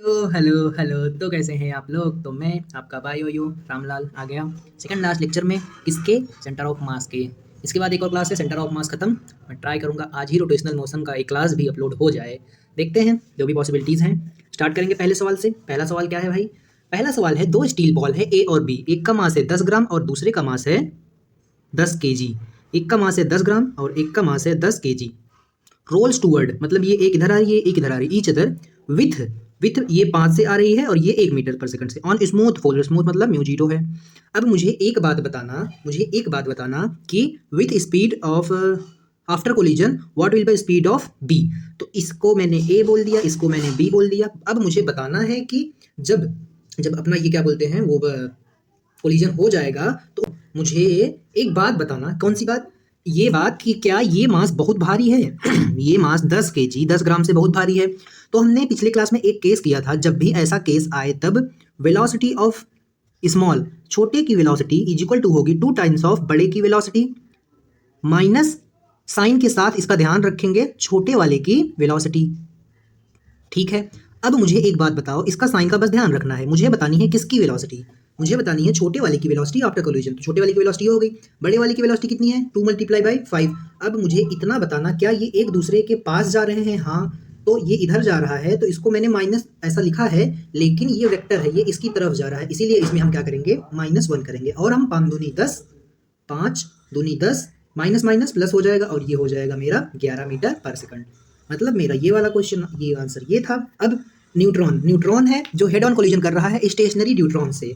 Hello hello hello. तो कैसे हैं आप लोग। तो मैं आपका भाई ओयो रामलाल आ गया सेकंड लास्ट लेक्चर में। किसके? सेंटर ऑफ मास के। इसके बाद एक और क्लास है सेंटर ऑफ मास खत्म। मैं ट्राई करूंगा आज ही रोटेशनल मोशन का एक क्लास भी अपलोड हो जाए। देखते हैं जो भी पॉसिबिलिटीज़ हैं। स्टार्ट करेंगे पहले सवाल से। पहला सवाल क्या है भाई? पहला सवाल है, दो स्टील बॉल है ए और बी। एक का मास है 10 ग्राम और दूसरे का मास है 10 kg। एक का मास है 10 ग्राम और एक का मास है 10 kg। रोल्स टूवर्ड, मतलब ये एक इधर आ रही है एक इधर आ रही है, ईच अदर विथ विथ ये 5 से आ रही है और ये 1 मीटर पर सेकंड से ऑन स्मूथ फोल्डर। स्मूथ मतलब म्यू 0 है। अब मुझे एक बात बताना कि with speed of after collision what will be speed of B. तो इसको मैंने ए बोल दिया, इसको मैंने बी बोल दिया। अब मुझे बताना है कि जब जब अपना ये क्या बोलते हैं वो कोलिजन हो जाएगा तो मुझे एक बात बताना। कौन सी बात? ये बात कि क्या ये मास बहुत भारी है। ये मास 10 kg 10 ग्राम से बहुत भारी है। तो हमने पिछले क्लास में एक केस किया था, जब भी ऐसा केस आए तब वेलोसिटी ऑफ स्मॉल, छोटे की वेलोसिटी इज इक्वल टू होगी 2 टाइम्स ऑफ बड़े की वेलोसिटी, माइनस साइन के साथ इसका ध्यान रखेंगे छोटे वाले की वेलोसिटी। ठीक है। अब मुझे एक बात बताओ, इसका साइन का बस ध्यान रखना है। मुझे बतानी है किसकी वेलोसिटी? मुझे बतानी है छोटे वाले की वेलोसिटी आफ्टर कोलिजन। तो छोटे वाले की वेलोसिटी हो गई। बड़े वाले की वेलोसिटी कितनी है? 2 × 5। अब मुझे इतना बताना, क्या ये एक दूसरे के पास जा रहे हैं? हाँ। तो ये इधर जा रहा है तो इसको मैंने माइनस ऐसा लिखा है, लेकिन ये वेक्टर है, ये इसकी तरफ जा रहा है, इसीलिए इसमें हम क्या करेंगे? -1 करेंगे। और हम 5 दूनी 10, 5 दूनी 10, माइनस माइनस प्लस हो जाएगा और ये हो जाएगा मेरा 11 मीटर पर सेकंड। मतलब मेरा ये वाला क्वेश्चन, ये आंसर ये था। अब न्यूट्रॉन, न्यूट्रॉन है जो हेड ऑन कोलिजन कर रहा है स्टेशनरी न्यूट्रॉन से।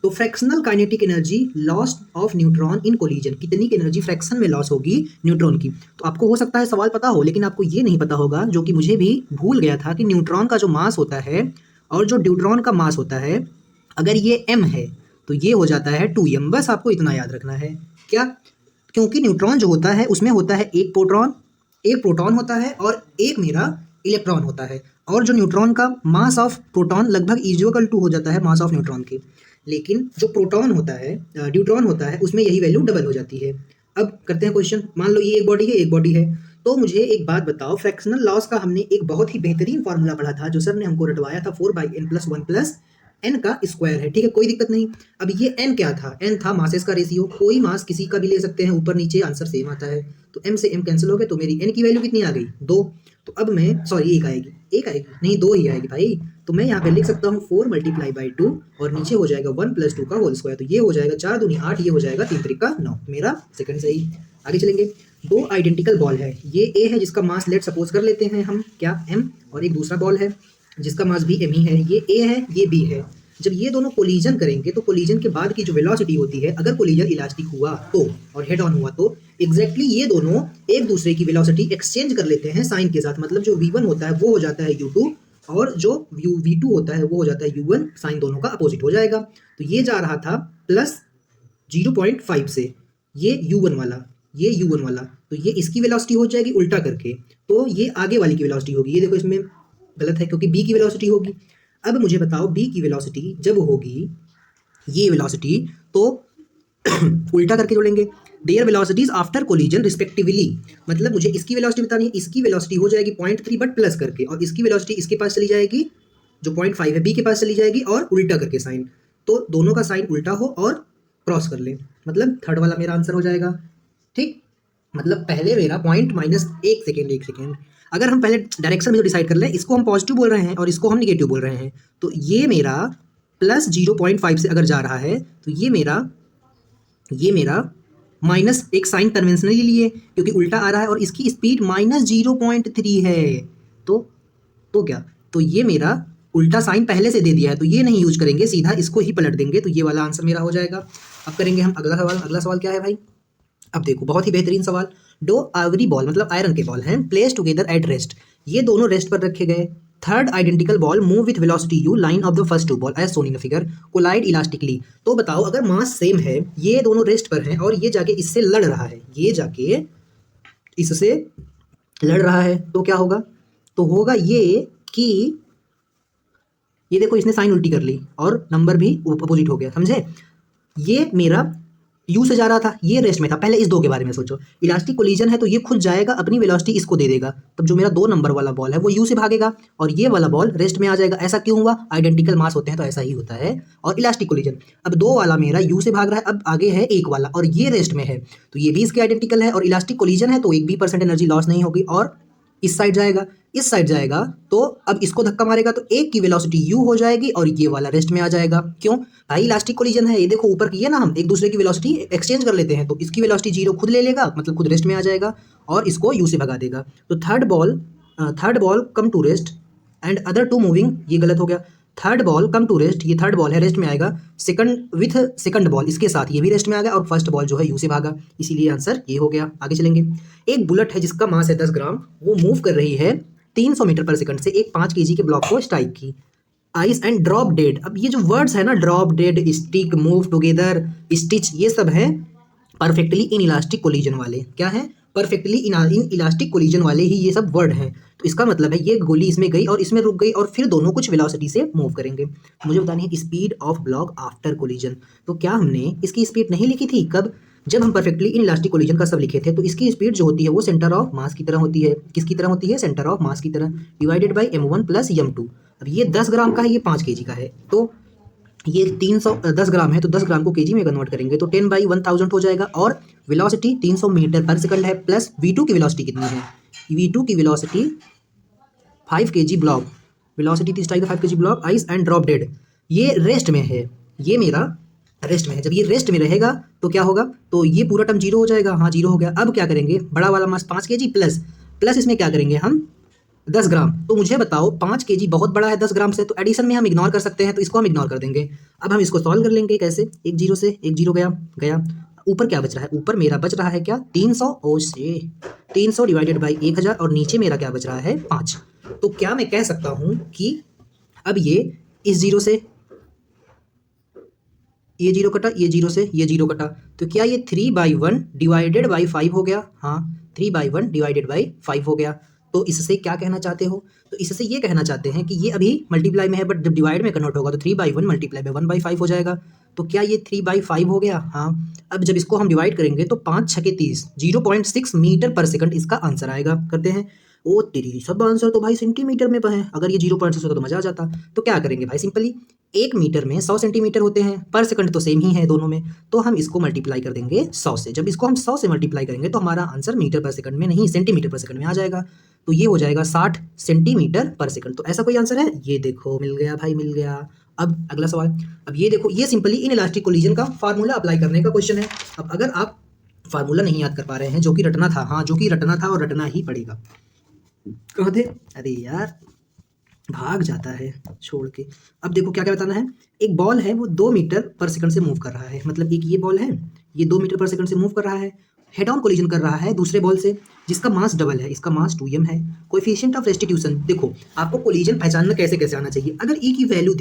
तो fractional kinetic energy loss of neutron in collision, कितनी की एनर्जी फ्रैक्शन में लॉस होगी न्यूट्रॉन की। तो आपको हो सकता है सवाल पता हो, लेकिन आपको ये नहीं पता होगा, जो कि मुझे भी भूल गया था, कि न्यूट्रॉन का जो मास होता है और जो ड्यूट्रॉन का मास होता है, अगर ये m है तो ये हो जाता है 2m। बस आपको इतना याद रखना है। क्या? क्योंकि न्यूट्रॉन जो होता है उसमें होता है एक प्रोटॉन होता है और एक मेरा इलेक्ट्रॉन होता है। और जो न्यूट्रॉन का मास ऑफ प्रोटॉन लगभग इक्वल टू हो जाता है मास ऑफ न्यूट्रॉन के। लेकिन जो प्रोटॉन होता है, ड्यूट्रॉन होता है, उसमें यही वैल्यू डबल हो जाती है। अब करते हैं क्वेश्चन। मान लो ये एक बॉडी है एक बॉडी है। तो मुझे एक बात बताओ, फ्रैक्शनल लॉस का हमने एक बहुत ही बेहतरीन फार्मूला पढ़ा था जो सर ने हमको रटवाया था, 4/n+1 n का स्क्वायर है। ठीक है, कोई दिक्कत नहीं। अब ये n क्या था? n था मासेस का रेशियो। कोई मास किसी का भी ले सकते हैं, ऊपर नीचे आंसर सेम आता है। तो m से m कैंसिल हो गए, तो मेरी n की वैल्यू कितनी आ गई? 2। तो अब मैं सॉरी, एक आएगी नहीं, 2 ही आएगी भाई। तो मैं यहाँ पे लिख सकता हूँ 4 × 2 और नीचे हो जाएगा 1+2 का होल स्क्वायर। तो ये हो जाएगा 4 दूनी 8, ये हो जाएगा 3 त्रिका 9। मेरा सेकंड सही। आगे चलेंगे। दो आइडेंटिकल बॉल है। ये ए है जिसका मास लेट सपोज कर लेते हैं हम क्या, m, और एक दूसरा बॉल है जिसका मास भी m ही है। ये ए है ये बी है। जब ये दोनों कोलिजन करेंगे तो कोलिजन के बाद की जो वेलोसिटी होती है, अगर कोलिजन इलास्टिक हुआ तो और हेड ऑन हुआ तो एग्जैक्टली ये दोनों एक दूसरे की वेलोसिटी एक्सचेंज कर लेते हैं साइन के साथ। मतलब जो v1 होता है वो हो जाता है u2 और जो v2 होता है वो हो जाता है u1। साइन दोनों का अपोजिट हो जाएगा। तो ये जा रहा था +0.5 से, ये u1 वाला, ये u1 वाला, तो ये इसकी वेलोसिटी हो जाएगी उल्टा करके, तो ये आगे वाली की वेलोसिटी होगी। ये देखो इसमें गलत है क्योंकि b की वेलोसिटी होगी। अब मुझे बताओ b की वेलोसिटी जब होगी ये वेलोसिटी, तो उल्टा करके जोड़ेंगे। There velocities after collision respectively, मतलब मुझे इसकी वेलोसिटी बतानी है। इसकी वेलोसिटी हो जाएगी 0.3 बट प्लस करके, और इसकी वेलोसिटी इसके पास चली जाएगी जो 0.5 है बी के पास चली जाएगी, और उल्टा करके साइन। तो दोनों का साइन उल्टा हो और क्रॉस कर ले, मतलब थर्ड वाला मेरा आंसर हो जाएगा। ठीक, मतलब पहले मेरा पॉइंट माइनस 1 सेकेंड। अगर हम पहले डायरेक्शन में जो डिसाइड कर लें, इसको हम पॉजिटिव बोल रहे हैं और इसको हम निगेटिव बोल रहे हैं, तो ये मेरा +0.5 से अगर जा रहा है तो ये मेरा माइनस एक साइन कन्वेंशनली लिए क्योंकि उल्टा आ रहा है और इसकी स्पीड -0.3 है। तो तो क्या, तो ये मेरा उल्टा साइन पहले से दे दिया है, तो ये नहीं यूज करेंगे, सीधा इसको ही पलट देंगे। तो ये वाला आंसर मेरा हो जाएगा। अब करेंगे हम अगला सवाल। अगला सवाल क्या है भाई? अब देखो बहुत ही बेहतरीन सवाल। दो आइवरी बॉल, मतलब आयरन के बॉल हैं, प्लेस टुगेदर एट रेस्ट। ये दोनों रेस्ट पर रखे गए। Third identical ball move with velocity u line of the first two ball as shown in the figure, collide elastically. तो बताओ, अगर मास सेम है, ये दोनों रेस्ट पर हैं और ये जाके इससे लड़ रहा है, ये जाके इससे लड़ रहा है, तो क्या होगा? तो होगा ये कि ये देखो इसने साइन उल्टी कर ली और नंबर भी अपोजिट हो गया, समझे? ये मेरा यू से जा रहा था, ये रेस्ट में था। पहले इस दो के बारे में सोचो, इलास्टिक कोलिजन है तो ये खुद जाएगा, अपनी वेलोसिटी इसको दे देगा, तब जो मेरा 2 नंबर वाला बॉल है वो यू से भागेगा और ये वाला बॉल रेस्ट में आ जाएगा। ऐसा क्यों हुआ? आइडेंटिकल मास होते हैं तो ऐसा ही होता है। और इलास्टिक कोलिजन, अब 2 वाला मेरा यू से भाग रहा है, अब आगे है 1 वाला और ये रेस्ट में है, तो ये भी इसके आइडेंटिकल है। और इलास्टिक कोलिजन है तो 1 भी % एनर्जी लॉस नहीं होगी और इस साइड जाएगा, इस साइड जाएगा, तो अब इसको धक्का मारेगा तो एक की वेलोसिटी u हो जाएगी और ये वाला रेस्ट में आ जाएगा। क्यों भाई? इलास्टिक कोलिजन है, ये देखो ऊपर की है ना, हम एक दूसरे की वेलोसिटी एक्सचेंज कर लेते हैं, तो इसकी वेलोसिटी 0 खुद ले लेगा, मतलब खुद रेस्ट में आ जाएगा और इसको u से भगा देगा। तो third ball come to rest and other two moving, ये गलत हो गया। Third ball come to rest, ये थर्ड बॉल है रेस्ट में आएगा, सेकंड बॉल इसके साथ ये भी रेस्ट में आ गया और फर्स्ट बॉल जो है यू से भागा, इसीलिए आंसर ये हो गया। आगे चलेंगे। एक बुलेट है जिसका मास है 10 ग्राम, वो मूव कर रही है 300 मीटर पर सेकंड से एक 5 केजी के ब्लॉक को स्ट्राइक की। आइस एंड ड्रॉप डेड, अब ये जो वर्ड्स है ना, drop dead, stick, move together, stitch, ये सब है परफेक्टली इन इलास्टिक कोलिजन वाले। क्या है? परफेक्टली इन इलास्टिक कोलिजन वाले ही ये सब वर्ड हैं। तो इसका मतलब है ये गोली इसमें गई और इसमें रुक गई और फिर दोनों कुछ वेलोसिटी से मूव करेंगे। मुझे बतानी है speed of block after collision. तो क्या हमने इसकी स्पीड नहीं लिखी थी? कब? जब हम परफेक्टली इन इलास्टिक कोलिजन का सब लिखे थे। तो इसकी स्पीड जो होती है वो सेंटर ऑफ मास की तरह होती है। किसकी तरह होती है? सेंटर ऑफ मास की तरह, divided by m1 plus m2। अब ये 10 ग्राम का है, ये 5 केजी का है, तो ये 10 ग्राम है, तो 10 ग्राम को केजी में कन्वर्ट करेंगे तो 10/1000 हो जाएगा और वेलोसिटी 300 मीटर पर सेकंड है। प्लस v2 की वेलोसिटी कितनी है? v2 की वेलोसिटी 5 केजी ब्लॉक, वेलोसिटी थी 5 KG block, ice and drop dead, ये रेस्ट में है, ये मेरा रेस्ट में है। जब ये रेस्ट में रहेगा तो क्या होगा? तो ये पूरा टर्म 0 हो जाएगा। हाँ 0 हो गया। अब क्या करेंगे? बड़ा वाला मास 5 केजी प्लस इसमें क्या करेंगे हम? 10 ग्राम। तो मुझे बताओ 5 केजी बहुत बड़ा है 10 ग्राम से, तो एडिशन में हम इग्नोर कर सकते हैं, तो इसको हम इग्नोर कर देंगे। अब हम इसको सॉल्व कर लेंगे। कैसे? एक जीरो से एक जीरो गया। ऊपर क्या बच रहा है? ऊपर मेरा बच रहा है क्या? 300 ओ से 300 डिवाइडेड बाई 1000 और नीचे मेरा क्या बच रहा है? 5। तो क्या मैं कह सकता हूँ कि अब ये इस जीरो से ये जीरो कटा, ये जीरो से ये जीरो कटा, तो क्या ये 3/1 डिवाइडेड बाई 5 हो गया? हाँ 3/1 डिवाइडेड बाई 5 हो गया। तो इससे क्या कहना चाहते हो? तो इससे ये कहना चाहते हैं कि ये अभी मल्टीप्लाई में है, बट जब डिवाइड में कन्वर्ट होगा तो 3/1 मल्टीप्लाई बाई 1/5 हो जाएगा। तो क्या ये 3/5 हो गया? हाँ। अब जब इसको हम डिवाइड करेंगे तो 5 छके 30, 0.6 मीटर पर सेकंड इसका आंसर आएगा। करते हैं। ओ तेरी, सब आंसर तो भाई सेंटीमीटर में है। अगर ये 0.6 होता तो मजा आ जाता। तो क्या करेंगे भाई? सिंपली 1 मीटर में 100 सेंटीमीटर होते हैं, पर सेकंड तो सेम ही है दोनों में, तो हम इसको मल्टीप्लाई कर देंगे 100 से। जब इसको हम 100 से मल्टीप्लाई करेंगे तो हमारा आंसर मीटर पर सेकंड में नहीं, सेंटीमीटर पर सेकंड में आ जाएगा। तो ये हो जाएगा 60 सेंटीमीटर पर सेकंड। तो ऐसा कोई आंसर है? ये देखो मिल गया भाई, मिल गया। अब अगला सवाल। अब ये देखो, ये सिंपली इन इलास्टिक कोलिजन का फार्मूला अप्लाई करने का क्वेश्चन है। अब अगर आप फार्मूला नहीं याद कर पा रहे हैं, जो कि रटना था, हाँ जो कि रटना था और रटना ही पड़ेगा। कह दे, अरे यार भाग जाता है छोड़ के। अब देखो क्या क्या बताना है। एक बॉल है वो 2 मीटर पर सेकंड से मूव कर रहा है, मतलब एक ये बॉल है, ये 2 मीटर पर सेकंड से मूव कर रहा है, हेड ऑन कोलिजन कर रहा है दूसरे बॉल से जिसका मास डबल है, इसका मास 2m है। कोएफिशिएंट ऑफ रेस्टिट्यूशन, देखो आपको कोलिजन पहचानना कैसे कैसे आना चाहिए। अगर ई की वैल्यू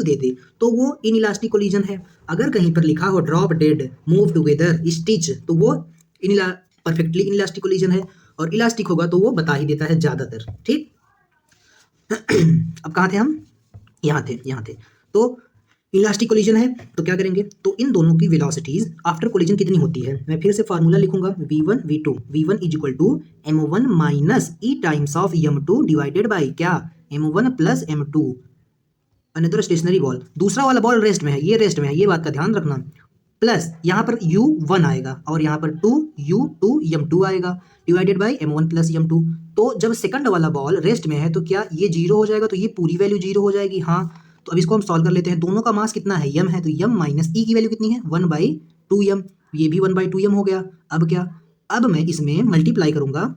दे दे, तो वो इन इलास्टिक कोलिजन है। अगर कहीं पर लिखा हो drop dead, move together, stitch, तो वो परफेक्टली इन इलास्टिक कोलिजन है। और इलास्टिक होगा तो वो बता ही देता है ज़्यादातर। ठीक। अब कहाँ थे हम? यहाँ थे। तो इलास्टिक कोलिजन है तो क्या करेंगे? तो इन दोनों की वेलोसिटीज आफ्टर कोलिजन कितनी होती है? मैं फिर से फार्मूला लिखूंगा, v1 v2, v1 is equal to m1 minus e times of m2 divided by क्या? m1 plus m2। Another stationery ball, दूसरा वाला बॉल रेस्ट में है, ये रेस्ट में है, ये बात का ध्यान रखना। प्लस यहाँ पर u1 आएगा और यहाँ पर 2u2 m2 आएगा, divided by m1 plus m2। तो जब सेकंड वाला बॉल रेस्ट में है तो क्या ये 0 हो जाएगा? तो ये पूरी वैल्यू 0 हो जाएगी। हाँ। तो अब इसको हम सॉल्व कर लेते हैं। दोनों का मास कितना है? m है, तो m माइनस ई की वैल्यू कितनी है? 1/2m। ये भी 1/2m हो गया। अब क्या? अब मैं इसमें मल्टीप्लाई करूंगा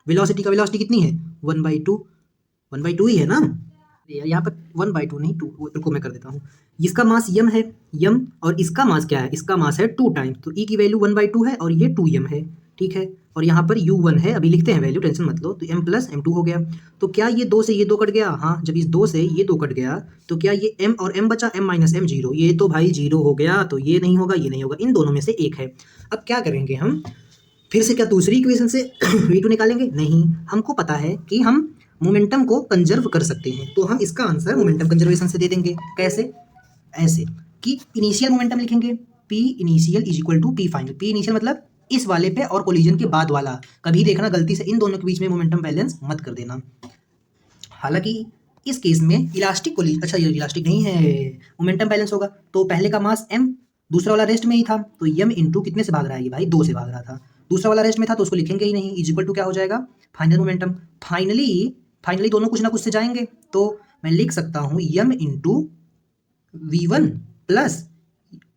वेलोसिटी का। वेलोसिटी कितनी है? 1/2 ही है ना यहाँ पर? 1/2 नहीं 2, रुको मैं कर देता हूँ। इसका मास m है, m, और इसका मास क्या है? इसका मास है 2 टाइम्स, तो e की वैल्यू 1/2 है और ये 2m है। ठीक है। और यहाँ पर u1 है, अभी लिखते हैं वैल्यू, टेंशन मत लो। तो m प्लस m2 हो गया। तो क्या ये 2 से ये 2 कट गया? हाँ। जब इस 2 से ये 2 कट गया तो क्या ये m और m बचा? m माइनस m 0, ये तो भाई 0 हो गया। तो ये नहीं होगा, ये नहीं होगा, इन दोनों में से एक है। अब क्या करेंगे हम? फिर से क्या दूसरी इक्वेशन से v2 निकालेंगे? नहीं, हमको पता है कि हम मोमेंटम को कंजर्व कर सकते हैं, तो हम इसका आंसर मोमेंटम कंजर्वेशन से दे देंगे। कैसे? ऐसे कि इनिशियल मोमेंटम लिखेंगे P initial is equal to P final. P initial मतलब इस वाले पे और कोलिजन के बाद वाला। कभी देखना गलती से इन दोनों के बीच में मोमेंटम बैलेंस मत कर देना। हालांकि इस केस में इलास्टिक कोलिजन, अच्छा ये इलास्टिक नहीं है, मोमेंटम बैलेंस होगा। तो पहले का मास m, दूसरा वाला रेस्ट में ही था, तो m इंटू कितने से भाग रहा है ये भाई, 2 से भाग रहा था। दूसरा वाला रेस्ट में था तो उसको लिखेंगे ही नहीं, इज इक्वल टू क्या हो जाएगा, फाइनल मोमेंटम। फाइनली दोनों कुछ ना कुछ से जाएंगे, तो मैं लिख सकता हूँ m into V1 plus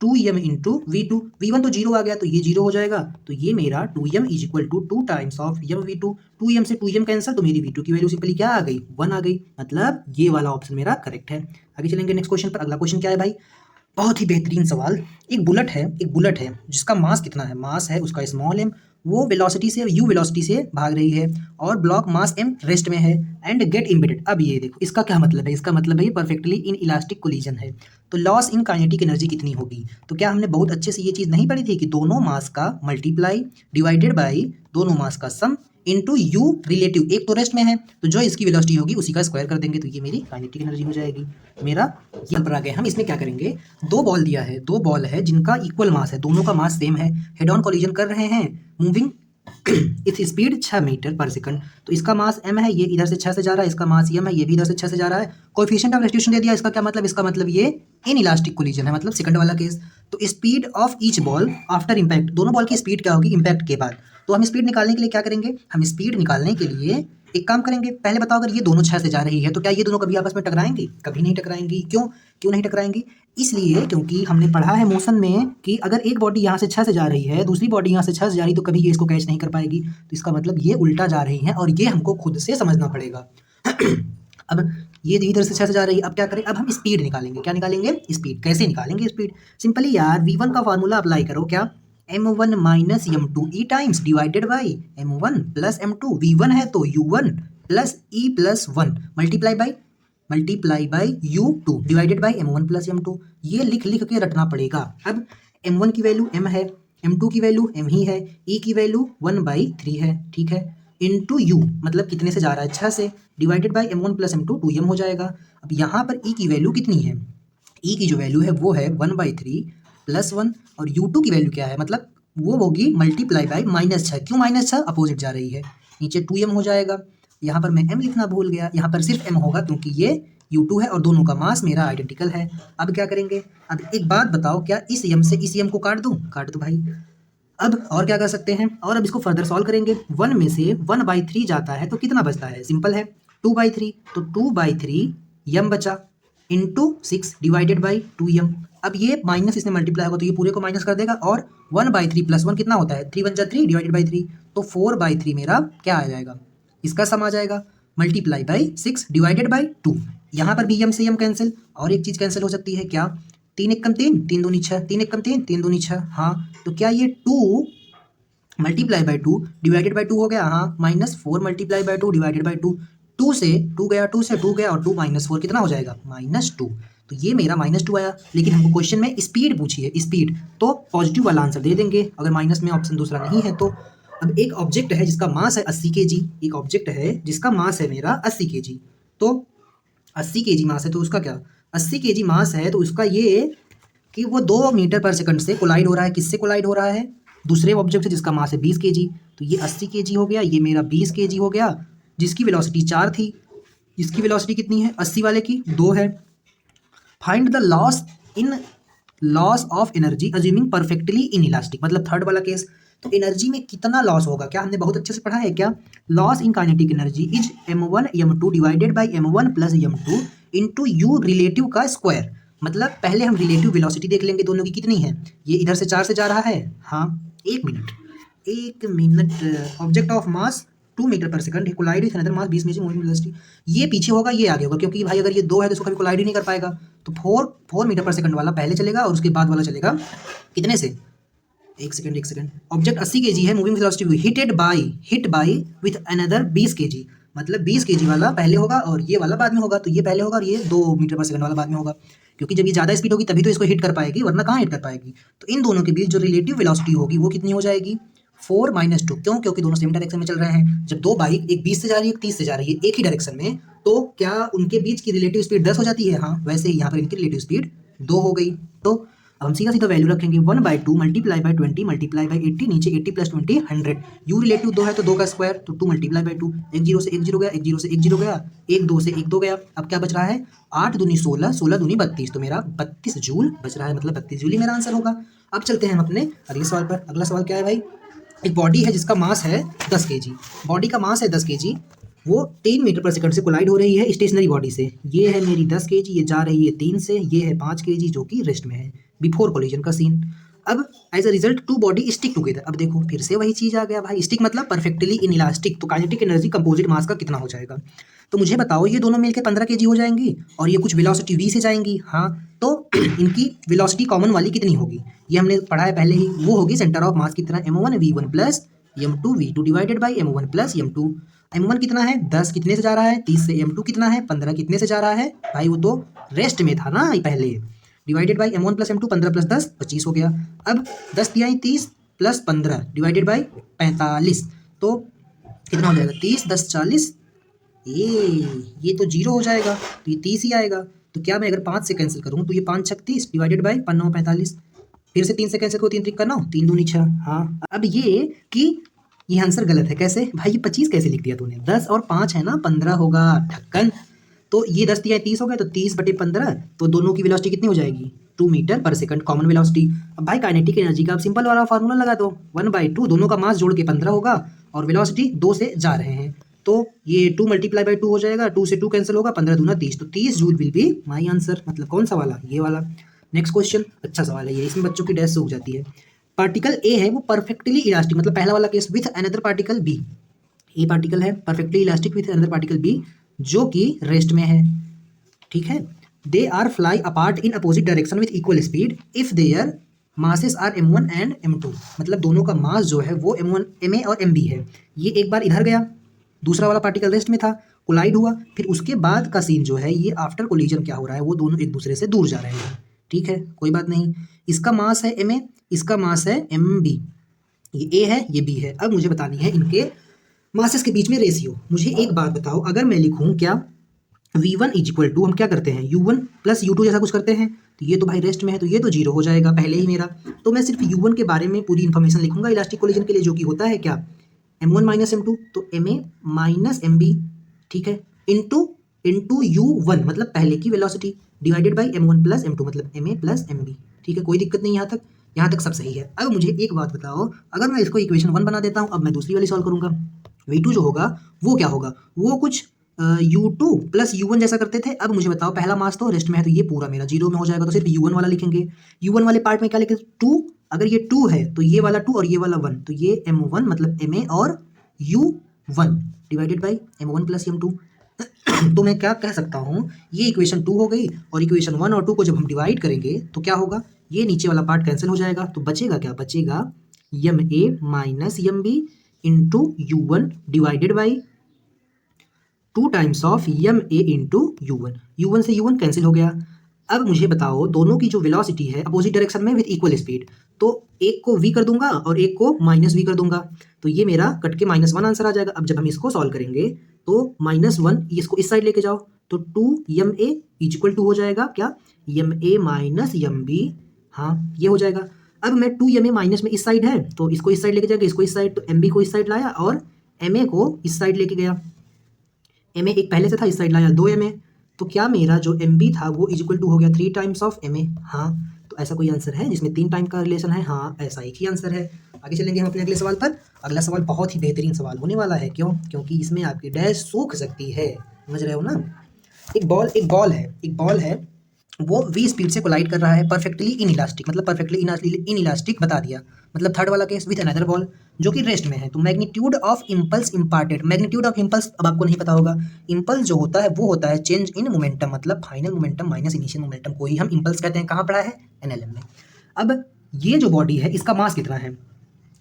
2m into V2। V1 तो जीरो आ गया तो ये जीरो हो जाएगा, तो ये मेरा 2m is equal to 2 times of m V2। 2m से 2m कैंसिल, तो मेरी V2 की वैल्यू सिंपली क्या आ गई, 1 आ गई। मतलब ये वाला ऑप्शन मेरा करेक्ट है। आगे चलेंगे नेक्स्ट क्वेश्चन पर। अगला क्वेश्चन क्या है भाई, बहुत ही बेहतरीन सवाल। एक बुलेट है जिसका मास कितना है, मास है उसका स्मॉल m, वो वेलोसिटी से u वेलोसिटी से भाग रही है और ब्लॉक मास m रेस्ट में है एंड गेट इम्बेडेड। अब ये देखो इसका क्या मतलब है, इसका मतलब है ये परफेक्टली इन इलास्टिक कोलिजन है, तो लॉस इन काइनेटिक एनर्जी कितनी होगी। तो क्या हमने बहुत अच्छे से ये चीज़ नहीं पढ़ी थी कि दोनों मास का मल्टीप्लाई डिवाइडेड बाई दोनों मास का सम इंटू यू रिलेटिव, एक तो रेस्ट में है तो जो इसकी वेलोसिटी होगी उसी का स्क्वायर कर देंगे, तो ये मेरी काइनेटिक एनर्जी हो जाएगी। मेरा यहाँ पर आ गया। हम इसमें क्या करेंगे, दो बॉल दिया है, दो बॉल है जिनका इक्वल मास है, दोनों का मास सेम है, हेड ऑन कोलिजन कर रहे हैं, मूविंग इस स्पीड 6 मीटर पर सेकंड। तो इसका मास m है, ये इधर से 6 से जा रहा है, इसका मास m है, ये भी इधर से 6 से जा रहा है। कोएफिशिएंट ऑफ रेस्टिट्यूशन दे दिया, इसका क्या मतलब, इसका मतलब ये इन इलास्टिक कोलिजन है, मतलब सेकंड वाला केस। तो speed of each ball after impact, दोनों बॉल की स्पीड क्या होगी इम्पैक्ट के बाद। तो हम स्पीड निकालने के लिए क्या करेंगे, हम स्पीड निकालने के लिए एक काम करेंगे, पहले बताओ अगर ये दोनों 6 से जा रही है तो क्या ये दोनों कभी आपस में टकराएंगी, कभी नहीं टकराएंगी। क्यों नहीं टकराएंगी, इसलिए क्योंकि हमने पढ़ा है मोशन में कि अगर एक बॉडी यहाँ से 6 से जा रही है, दूसरी बॉडी यहाँ से 6 से जा रही है, तो कभी ये इसको कैच नहीं कर पाएगी। तो इसका मतलब ये उल्टा जा रही है और ये हमको खुद से समझना पड़ेगा। अब ये इधर से 6 से जा रही है, अब क्या करें, अब हम स्पीड निकालेंगे। क्या निकालेंगे, स्पीड। कैसे निकालेंगे स्पीड, सिंपली यार V1 का फार्मूला अप्लाई करो, क्या m1 minus m2 e times divided by m1 plus m2। V1 है तो u1 plus e plus 1 multiply by u2 divided by m1 plus m2। ये लिख के रटना पड़ेगा। अब m1 की वैल्यू m है, m2 की वैल्यू m ही है, e की वैल्यू 1/3 है, ठीक है, इंटू u मतलब कितने से जा रहा है 6 से, divided by m1 plus m2 2m हो जाएगा। अब यहाँ पर e की वैल्यू कितनी है, e की जो वैल्यू है वो है 1/3 प्लस 1, और u2 की वैल्यू क्या है, मतलब वो होगी मल्टीप्लाई बाई -6। क्यों -6, अपोजिट जा रही है, नीचे 2m हो जाएगा। यहाँ पर मैं m लिखना भूल गया, यहाँ पर सिर्फ m होगा क्योंकि ये u2 है और दोनों का मास मेरा आइडेंटिकल है। अब क्या करेंगे, अब एक बात बताओ, क्या इस m से इस m को काट दूँ, काट दो भाई। अब और क्या कर सकते हैं, और अब इसको फर्दर सॉल्व करेंगे। 1 में से 1/3 जाता है तो कितना बचता है, सिंपल है 2/3, तो 2/3 m बचा इंटू 6 डिवाइडेड बाई 2m। अब ये माइनस इसमें मल्टीप्लाई होगा तो ये पूरे को माइनस कर देगा, और 1/3 प्लस 1 कितना होता है, 3 1 जा 3 डिवाइडेड बाई 3, तो 4/3 मेरा क्या आ जाएगा, इसका सम आ जाएगा, मल्टीप्लाई बाई 6 डिवाइडेड बाई 2। यहाँ पर भी m से m कैंसिल, और एक चीज़ कैंसिल हो सकती है, क्या 3 1 कम 3 3 दूनी 6, 3 1 कम 3 3 दूनी 6, हाँ, तो क्या ये 2 मल्टीप्लाई बाई 2 डिवाइडेड बाई 2 हो गया, हाँ, -4 मल्टीप्लाई बाई 2 डिवाइडेड बाई 2, 2 से 2 गया, 2 से 2 गया, और 2 -4 कितना हो जाएगा, -2। तो ये मेरा -2 आया, लेकिन हमको क्वेश्चन में स्पीड पूछी है, स्पीड, तो पॉजिटिव वाला आंसर दे देंगे अगर माइनस में ऑप्शन दूसरा नहीं है तो। अब एक ऑब्जेक्ट है जिसका मास है 80 kg, एक ऑब्जेक्ट है जिसका मास है मेरा 80 kg, तो 80 kg मास है तो उसका क्या, 80 kg मास है तो उसका ये कि वो 2 मीटर पर सेकंड से कोलाइड हो रहा है, किससे कोलाइड हो रहा है, दूसरे ऑब्जेक्ट से जिसका मास है 20 kg। तो ये 80 kg हो गया, ये मेरा 20 kg हो गया, जिसकी वेलोसिटी 4 थी, इसकी वेलोसिटी कितनी है 80 वाले की 2 है। Find the loss of energy assuming perfectly in elastic, मतलब थर्ड वाला केस। तो एनर्जी में कितना लॉस होगा, क्या हमने बहुत अच्छे से पढ़ा है क्या, loss in kinetic energy is m1 m2 divided by m1 plus m2 into you relative का स्क्वायर। मतलब पहले हम रिलेटिव वेलोसिटी देख लेंगे दोनों की कितनी है, ये इधर से 4 से जा रहा है, हाँ, 1 minute, object of mass 2 metre पर second collide with another mass 20 metre moving velocity, ये पीछे होगा ये आगे होगा, क्योंकि भाई अगर ये 2 है तो इसको कभी कोलाइड ही नहीं कर पाएगा, तो 4 मीटर पर सेकंड वाला पहले चलेगा और उसके बाद वाला चलेगा कितने से, एक सेकंड, ऑब्जेक्ट 80 kg है, moving velocity hit by with another 20 kg, मतलब 20 kg वाला पहले होगा और ये वाला बाद में होगा, तो ये पहले होगा और ये 2 मीटर पर सेकंड वाला बाद में होगा, क्योंकि जब ये ज़्यादा स्पीड होगी तभी तो इसको हिट कर पाएगी, वरना कहाँ हिट कर पाएगी। तो इन दोनों के बीच जो रिलेटिव वेलोसिटी होगी वो कितनी हो जाएगी, 4 - 2। क्यों, क्योंकि दोनों सेम डायरेक्शन में चल रहे हैं। जब दो बाइक एक 20 से जा रही है, एक 30 से जा रही है एक ही डायरेक्शन में, तो क्या उनके बीच की रिलेटिव स्पीड 10 हो जाती है, हाँ, वैसे ही यहाँ पर इनकी रिलेटिव स्पीड 2 हो गई। तो हम सीधा सीधा वैल्यू रखेंगे 1/2 मल्टीप्लाई बाई 20 मल्टीप्लाई बाई 80, नीचे 80 प्लस 20 100। यू रिलेटिव 2 है तो 2 का स्क्वायर, तो 2 मल्टीप्लाई बाई 2, 1 0 से 1 0 गया, 1 0 से 1 0 गया, 1 2 से 1 2 गया। अब क्या बच रहा है, 8 दूनी 16, 16 दूनी 32, तो मेरा 32 जूल बच रहा है, मतलब 32 जूल ही मेरा आंसर होगा। अब चलते हैं हम अपने अगले सवाल पर। अगला सवाल क्या है भाई, एक बॉडी है जिसका मास है 10 kg, बॉडी का मास है 10 kg, वो 3 मीटर पर सेकंड से कोलाइड हो रही है स्टेशनरी बॉडी से। ये है मेरी 10 kg, ये जा रही है 3 से, ये है 5 kg जो कि रेस्ट में है, बिफोर कोलिजन का सीन। अब as a result two body stick together. अब देखो फिर से वही चीज़ आ गया भाई, स्टिक मतलब परफेक्टली इन इलास्टिक, तो काइनेटिक एनर्जी कंपोजिट मास का कितना हो जाएगा। तो मुझे बताओ ये दोनों मिलकर 15 kg हो जाएंगी और ये कुछ वेलोसिटी v से जाएंगी, हाँ, तो इनकी वेलोसिटी कॉमन वाली कितनी होगी, ये हमने पढ़ा है पहले ही, वो होगी सेंटर ऑफ मास की तरह m1 v1 plus m2 v2 divided by m1 plus m2। m1 कितना है 10, कितने से जा रहा है 30 से, m2 कितना है 15, कितने से जा रहा है भाई, वो तो रेस्ट में था ना पहले, divided by m1 plus m2, 15 plus 10 25 हो गया। अब 10 दिया 30 प्लस 15 डिवाइडेड बाई 45, तो कितना हो जाएगा 30 10 40, ये तो 0 हो जाएगा, तो ये 30 ही आएगा। तो क्या मैं अगर 5 से कैंसिल करूँ तो ये 5 छक 30 डिवाइडेड बाई 5 45, फिर से 3 से कैंसिल करो, 3 3 करना 3 दूनी 6, हाँ। अब ये कि ये आंसर गलत है, कैसे भाई, ये 25 कैसे लिख दिया तूने, 10 और 5 है ना 15 होगा, ढक्कन। तो ये 10 दिया 30 हो गया, तो 30/15, तो दोनों की वेलोसिटी कितनी हो जाएगी 2 मीटर पर सेकंड कॉमन वेलोसिटी। अब भाई काइनेटिक एनर्जी का आप सिंपल वाला फार्मूला लगा दो, 1/2, दोनों का मास जोड़ के 15 होगा और वेलोसिटी 2 से जा रहे हैं, तो ये 2 मल्टीप्लाई बाई 2 हो जाएगा, 2 से 2 कैंसिल होगा, 15 दूना 30, तो 30 joule will be my answer. मतलब कौन सा वाला, ये वाला। नेक्स्ट क्वेश्चन, अच्छा सवाल है ये, इसमें बच्चों की डैश सूख जाती है। पार्टिकल ए है वो परफेक्टली इलास्टिक, मतलब पहला वाला case, with another particle B, A particle है perfectly elastic with another particle B जो कि रेस्ट में है, ठीक है। They are fly apart in opposite direction with equal speed if their masses are m1 and m2, मतलब दोनों का मास जो है वो m1 ma और mb है। ये एक बार इधर गया, दूसरा वाला पार्टिकल रेस्ट में था, कोलाइड हुआ, फिर उसके बाद का सीन जो है ये आफ्टर कोलिजन क्या हो रहा है, वो दोनों एक दूसरे से दूर जा रहे हैं, ठीक है, कोई बात नहीं। इसका मास है ma, इसका मास है mb, ये a है ये b है। अब मुझे बतानी है इनके मासेस के बीच में रेशियो। मुझे एक बात बताओ, अगर मैं लिखूं क्या v1 इज इक्वल टू, हम क्या करते हैं u1 प्लस u2 जैसा कुछ करते हैं, तो ये तो भाई रेस्ट में है, तो ये तो 0 हो जाएगा पहले ही मेरा। तो मैं सिर्फ u1 के बारे में पूरी इन्फॉर्मेशन लिखूंगा इलास्टिक कोलिजन के लिए, जो कि होता है क्या m1 माइनस m2, तो ma माइनस mb, ठीक है, इंटू u1 मतलब पहले की velocity, divided by m1 plus m2 मतलब ma प्लस mb, ठीक है, कोई दिक्कत नहीं, यहाँ तक सब सही है। अब मुझे एक बात बताओ, अगर मैं इसको इक्वेशन 1 बना देता हूँ, अब मैं दूसरी वाली सॉल्व करूंगा, v2 जो होगा वो क्या होगा, वो कुछ u2 प्लस u1 जैसा करते थे। अब मुझे बताओ पहला मास तो रेस्ट में है, तो ये पूरा मेरा 0 में हो जाएगा, तो सिर्फ u1 वाला लिखेंगे। u1 वाले पार्ट में क्या लिखेंगे 2, अगर ये 2 है तो ये वाला 2 और ये वाला 1, तो ये m1 मतलब ma और u1 divided by m1 plus m2। तो मैं क्या कह सकता हूँ, ये इक्वेशन 2 हो गई, और इक्वेशन 1 और 2 को जब हम डिवाइड करेंगे तो क्या होगा, ये नीचे वाला पार्ट कैंसिल हो जाएगा, तो बचेगा क्या, बचेगा ma minus mb into u1 divided by 2 times of ma into u1, u1 से u1 कैंसिल हो गया। अब मुझे बताओ दोनों की जो वेलोसिटी है अपोजिट डायरेक्शन में विथ इक्वल स्पीड, तो एक को v कर दूंगा और एक को माइनस v कर दूंगा, तो ये मेरा कट के -1 आंसर आ जाएगा। अब जब हम इसको सॉल्व करेंगे तो -1 इसको इस साइड लेके जाओ, तो 2ma इज इक्वल टू हो जाएगा क्या ma माइनस mb, हाँ ये हो जाएगा। अब मैं 2ma माइनस में इस साइड है तो इसको इस साइड लेके जाएगा, इसको इस साइड, तो mb को इस साइड लाया और ma को इस साइड लेके गया, ma एक पहले से था इस साइड लाया 2ma, तो क्या मेरा जो mb था वो इज इक्वल टू हो गया 3 टाइम्स ऑफ ma, हाँ। तो ऐसा कोई आंसर है जिसमें 3 टाइम का रिलेशन है, हाँ ऐसा एक ही आंसर है। आगे चलेंगे हम अपने अगले सवाल पर। अगला सवाल बहुत ही बेहतरीन सवाल होने वाला है, क्यों, क्योंकि इसमें आपकी डैश सूख सकती है, समझ रहे हो ना। एक बॉल है वो v स्पीड से कोलाइड कर रहा है परफेक्टली इन इलास्टिक, मतलब परफेक्टली इन इलास्टिक बता दिया, मतलब थर्ड वाला केस विथ अनदर बॉल जो कि रेस्ट में है। तो magnitude of impulse imparted, magnitude of impulse अब आपको नहीं पता होगा, इम्पल्स जो होता है वो होता है चेंज इन मोमेंटम, मतलब final momentum minus initial momentum को ही हम इम्पल्स कहते हैं। कहाँ पढ़ा है, एनएलएम में। अब ये जो बॉडी है इसका मास कितना है,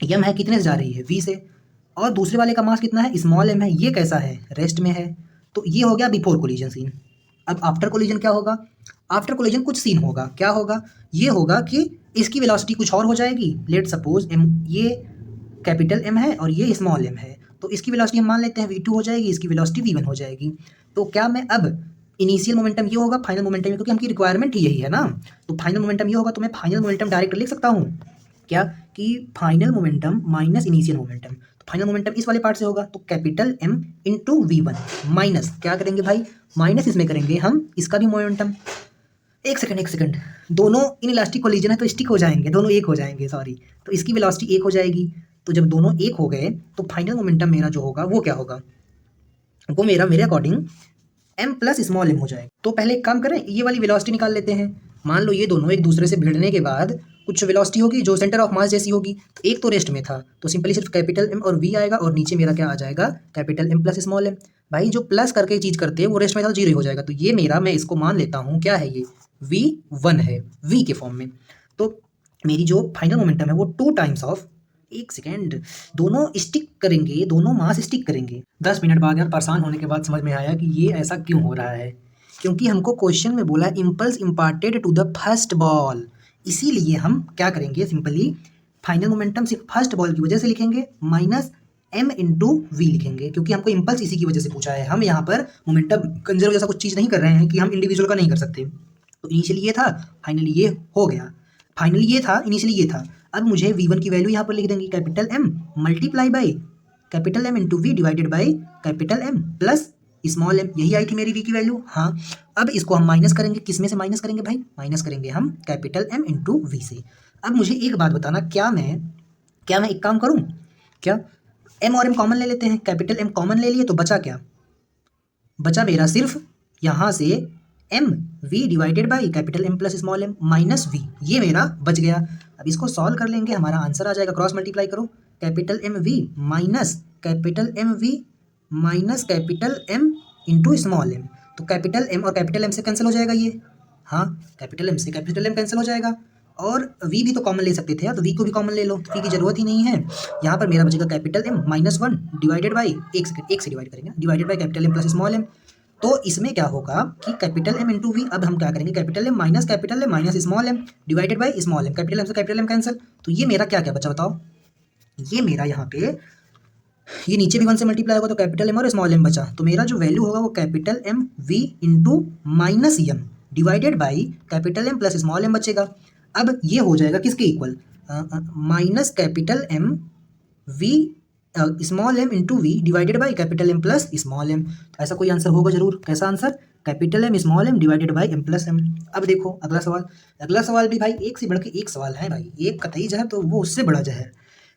m है, कितने से जा रही है v से, और दूसरे वाले का मास कितना है स्मॉल m है, ये कैसा है रेस्ट में है। तो ये हो गया बिफोर कोलिजन सीन। अब आफ्टर कोलिजन क्या होगा, आफ्टर कोलिजन कुछ सीन होगा, क्या होगा, ये होगा कि इसकी वेलोसिटी कुछ और हो जाएगी। लेट सपोज m, ये कैपिटल M है और ये स्मॉल m है, तो इसकी वेलोसिटी हम मान लेते हैं v2 हो जाएगी, इसकी वेलोसिटी v1 हो जाएगी। तो क्या मैं अब इनिशियल मोमेंटम ये होगा, फाइनल मोमेंटम, क्योंकि हमकी रिक्वायरमेंट ही यही है ना। तो फाइनल मोमेंटम ये होगा, तो मैं फाइनल मोमेंटम डायरेक्ट लिख सकता हूँ क्या, कि final momentum minus initial momentum. तो फाइनल मोमेंटम इस वाले पार्ट से होगा, तो capital M into V1 minus क्या करेंगे भाई, माइनस इसमें करेंगे हम इसका भी मोमेंटम। एक सेकंड, दोनों इन इलास्टिक कोलिजन है तो स्टिक हो जाएंगे, दोनों एक हो जाएंगे, सॉरी। तो इसकी वेलोसिटी एक हो जाएगी। तो जब दोनों एक हो गए तो फाइनल मोमेंटम मेरा जो होगा वो क्या होगा, वो मेरा मेरे according m plus small m हो जाएगा। तो पहले एक काम करें, ये वाली वेलोसिटी निकाल लेते हैं। मान लो ये दोनों एक दूसरे से भिड़ने के बाद कुछ वेलोसिटी होगी जो सेंटर ऑफ मास जैसी होगी, तो एक तो रेस्ट में था, तो सिंपली सिर्फ कैपिटल M और V आएगा, और नीचे मेरा क्या आ जाएगा, capital M plus small m। भाई जो प्लस करके चीज़ करते हैं वो रेस्ट में था, तो जीरो हो जाएगा। तो ये मेरा, मैं इसको मान लेता हूँ क्या है, ये V1 है, V के फॉर्म में। तो मेरी जो फाइनल मोमेंटम है वो 2 टाइम्स ऑफ, एक सेकेंड, दोनों स्टिक करेंगे, दोनों मास स्टिक करेंगे। 10 मिनट बाद यार परेशान होने के बाद समझ में आया कि ये ऐसा क्यों हो रहा है, क्योंकि हमको क्वेश्चन में बोला impulse imparted to the first ball. इसीलिए हम क्या करेंगे, सिंपली फाइनल मोमेंटम सिर्फ फर्स्ट बॉल की वजह से लिखेंगे, माइनस m इंटू वी लिखेंगे, क्योंकि हमको इम्पल्स इसी की वजह से पूछा है। हम यहाँ पर मोमेंटम कंजर्व जैसा कुछ चीज़ नहीं कर रहे हैं कि हम इंडिविजुअल का नहीं कर सकते। तो इनिशियली ये था, फाइनली ये हो गया, फाइनली ये था, इनिशियली ये था। अब मुझे V1 की वैल्यू यहाँ पर लिख देंगे, capital M multiply by capital M into V divided by capital M plus small m। यही आई थी मेरी V की वैल्यू। हाँ, अब इसको हम माइनस करेंगे, किस में से माइनस करेंगे भाई, माइनस करेंगे हम कैपिटल M इंटू वी से। अब मुझे एक बात बताना, क्या मैं एक काम करूँ क्या, M और M कॉमन ले लेते हैं, कैपिटल M कॉमन ले लिए तो बचा क्या, बचा मेरा सिर्फ यहाँ से m v divided by capital M plus small m minus v, ये मेरा बच गया। अब इसको सॉल्व कर लेंगे, हमारा आंसर आ जाएगा, क्रॉस मल्टीप्लाई करो, capital M v minus capital M v minus capital M into small m। तो कैपिटल M और कैपिटल M से कैंसिल हो जाएगा ये, हाँ कैपिटल M से कैपिटल M कैंसिल हो जाएगा, और v भी तो कॉमन ले सकते थे, तो v को भी कॉमन ले लो, तो v की जरूरत ही नहीं है। यहाँ पर मेरा बचेगा capital M minus 1 divided by, एक से डिवाइड करेंगे, divided by capital M plus small m। तो इसमें क्या होगा कि कैपिटल M इंटू वी, अब हम क्या करेंगे, capital M minus small m divided by small m, capital M से कैपिटल M कैंसिल। तो ये मेरा क्या क्या बचा बताओ, ये मेरा यहाँ पे, ये नीचे भी 1 से मल्टीप्लाई होगा तो कैपिटल M और स्मॉल m बचा। तो मेरा जो वैल्यू होगा वो capital M v into minus m divided by capital M plus small m बचेगा। अब ये हो जाएगा किसके equal, minus capital M v small m into V divided by capital M plus small m। तो ऐसा कोई आंसर होगा जरूर, कैसा answer, capital M small m divided by m plus m। अब देखो अगला सवाल भी भाई एक से बढ़ के एक सवाल है भाई, एक कतई जहर तो वो उससे बड़ा जहर।